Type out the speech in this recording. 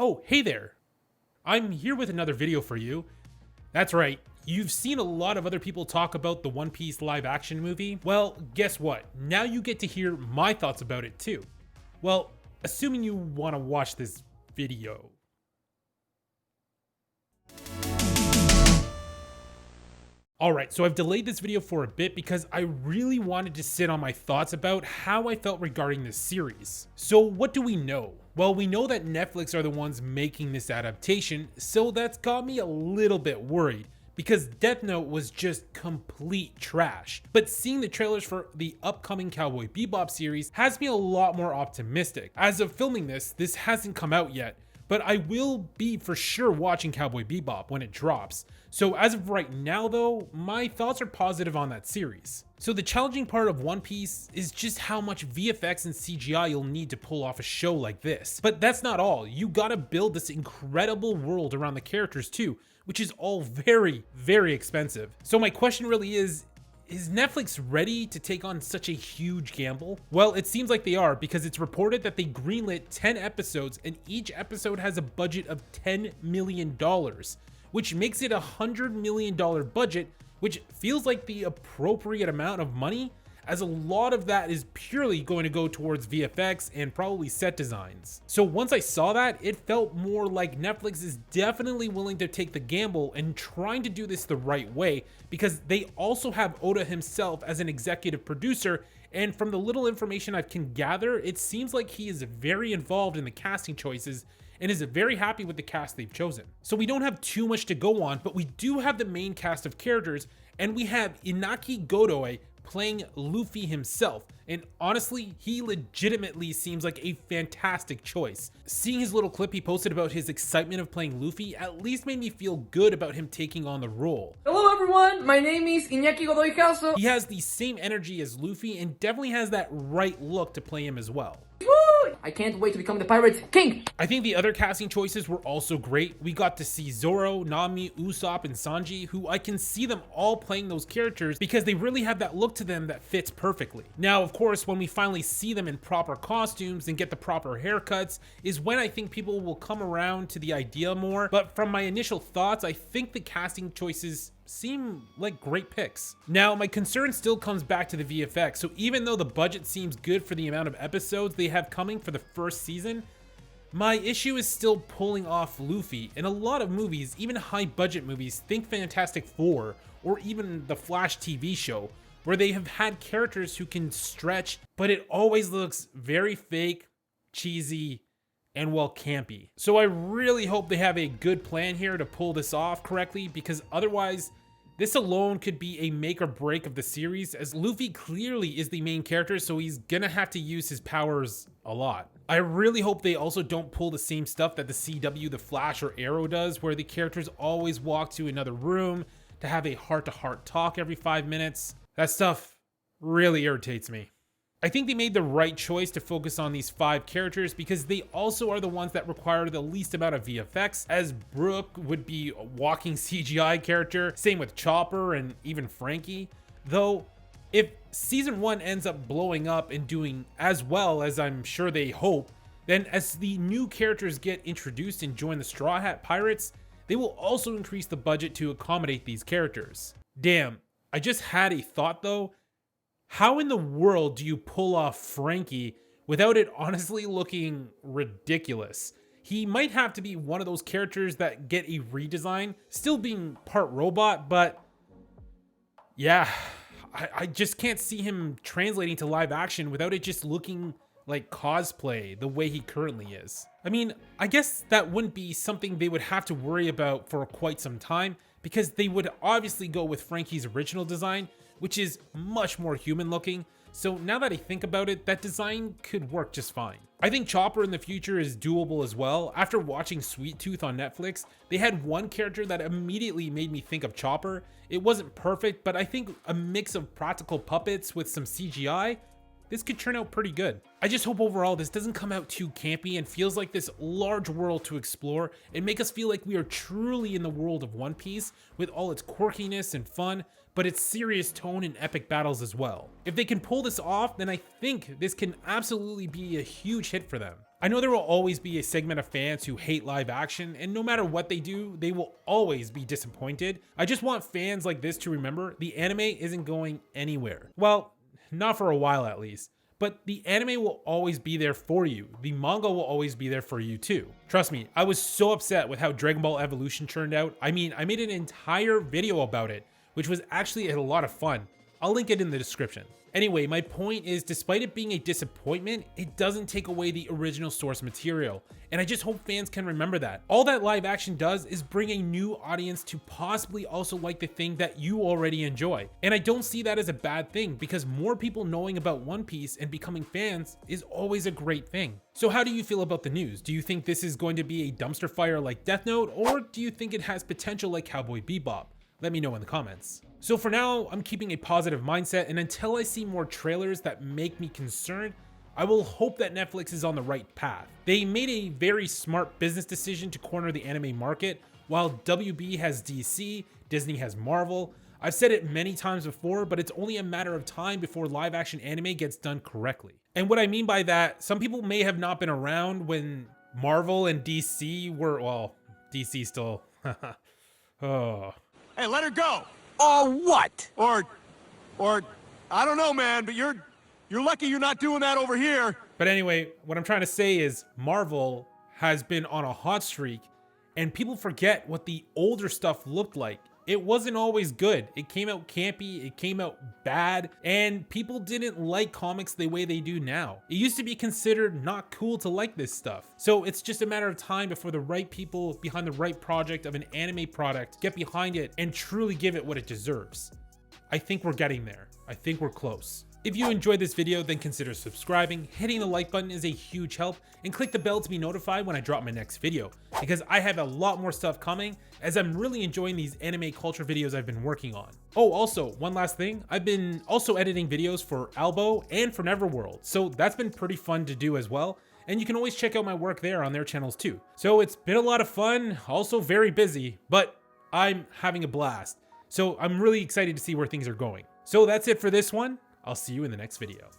Oh, hey there. I'm here with another video for you. That's right, you've seen a lot of other people talk about the One Piece live action movie. Well, guess what? Now you get to hear my thoughts about it too. Well, assuming you want to watch this video. Alright, so I've delayed this video for a bit because I really wanted to sit on my thoughts about how I felt regarding this series. So what do we know? Well, we know that Netflix are the ones making this adaptation, so that's got me a little bit worried, because Death Note was just complete trash. But seeing the trailers for the upcoming Cowboy Bebop series has me a lot more optimistic. As of filming this hasn't come out yet, but I will be for sure watching Cowboy Bebop when it drops. So as of right now though, my thoughts are positive on that series. So the challenging part of One Piece is just how much VFX and CGI you'll need to pull off a show like this. But that's not all, you gotta build this incredible world around the characters too, which is all very, very expensive. So my question really is Netflix ready to take on such a huge gamble? Well, it seems like they are, because it's reported that they greenlit 10 episodes and each episode has a budget of $10 million, which makes it $100 million budget, which feels like the appropriate amount of money, as a lot of that is purely going to go towards VFX and probably set designs. So once I saw that, it felt more like Netflix is definitely willing to take the gamble and trying to do this the right way, because they also have Oda himself as an executive producer, and from the little information I can gather, it seems like he is very involved in the casting choices and is very happy with the cast they've chosen. So we don't have too much to go on, but we do have the main cast of characters, and we have Inaki Godoy playing Luffy himself, and honestly, he legitimately seems like a fantastic choice. Seeing his little clip he posted about his excitement of playing Luffy at least made me feel good about him taking on the role. Hello everyone, my name is Iñaki Godoy Caso. He has the same energy as Luffy and definitely has that right look to play him as well. I can't wait to become the Pirates King! I think the other casting choices were also great. We got to see Zoro, Nami, Usopp, and Sanji, who I can see them all playing those characters because they really have that look to them that fits perfectly. Now, of course, when we finally see them in proper costumes and get the proper haircuts is when I think people will come around to the idea more, but from my initial thoughts, I think the casting choices seem like great picks. Now, my concern still comes back to the VFX, so even though the budget seems good for the amount of episodes they have coming for the first season, my issue is still pulling off Luffy. In a lot of movies, even high budget movies, think Fantastic Four, or even the Flash TV show, where they have had characters who can stretch, but it always looks very fake, cheesy, and well, campy. So I really hope they have a good plan here to pull this off correctly, because otherwise this alone could be a make or break of the series, as Luffy clearly is the main character, so he's gonna have to use his powers a lot. I really hope they also don't pull the same stuff that the CW, the Flash, or Arrow does, where the characters always walk to another room to have a heart-to-heart talk every 5 minutes. That stuff really irritates me. I think they made the right choice to focus on these 5 characters because they also are the ones that require the least amount of VFX, as Brooke would be a walking CGI character, same with Chopper and even Frankie. Though, if season 1 ends up blowing up and doing as well as I'm sure they hope, then as the new characters get introduced and join the Straw Hat Pirates, they will also increase the budget to accommodate these characters. Damn, I just had a thought though. How in the world do you pull off Frankie without it honestly looking ridiculous? He might have to be one of those characters that get a redesign, still being part robot, but yeah, I just can't see him translating to live action without it just looking like cosplay the way he currently is. I mean, I guess that wouldn't be something they would have to worry about for quite some time, because they would obviously go with Frankie's original design, which is much more human looking. So now that I think about it, that design could work just fine. I think Chopper in the future is doable as well. After watching Sweet Tooth on Netflix, they had one character that immediately made me think of Chopper. It wasn't perfect, but I think a mix of practical puppets with some CGI, this could turn out pretty good. I just hope overall this doesn't come out too campy and feels like this large world to explore and make us feel like we are truly in the world of One Piece with all its quirkiness and fun, but its serious tone and epic battles as well. If they can pull this off, then I think this can absolutely be a huge hit for them. I know there will always be a segment of fans who hate live action, and no matter what they do, they will always be disappointed. I just want fans like this to remember the anime isn't going anywhere. Well, not for a while at least. But the anime will always be there for you. The manga will always be there for you too. Trust me, I was so upset with how Dragon Ball Evolution turned out. I mean, I made an entire video about it, which was actually a lot of fun. I'll link it in the description. Anyway, my point is, despite it being a disappointment, it doesn't take away the original source material. And I just hope fans can remember that. All that live action does is bring a new audience to possibly also like the thing that you already enjoy. And I don't see that as a bad thing, because more people knowing about One Piece and becoming fans is always a great thing. So how do you feel about the news? Do you think this is going to be a dumpster fire like Death Note, or do you think it has potential like Cowboy Bebop? Let me know in the comments. So for now, I'm keeping a positive mindset, and until I see more trailers that make me concerned, I will hope that Netflix is on the right path. They made a very smart business decision to corner the anime market. While WB has DC, Disney has Marvel. I've said it many times before, but it's only a matter of time before live action anime gets done correctly. And what I mean by that, some people may have not been around when Marvel and DC were, well, DC still, oh. Hey, let her go! Or what? Or, I don't know, man, but you're lucky you're not doing that over here. But anyway, what I'm trying to say is Marvel has been on a hot streak, and people forget what the older stuff looked like. It wasn't always good. It came out campy, it came out bad, and people didn't like comics the way they do now. It used to be considered not cool to like this stuff. So it's just a matter of time before the right people behind the right project of an anime product get behind it and truly give it what it deserves. I think we're getting there. I think we're close. If you enjoyed this video, then consider subscribing. Hitting the like button is a huge help, and click the bell to be notified when I drop my next video, because I have a lot more stuff coming as I'm really enjoying these anime culture videos I've been working on. Oh, also, one last thing, I've been also editing videos for Albo and for Neverworld, so that's been pretty fun to do as well, and you can always check out my work there on their channels too. So it's been a lot of fun, also very busy, but I'm having a blast. So I'm really excited to see where things are going. So that's it for this one. I'll see you in the next video.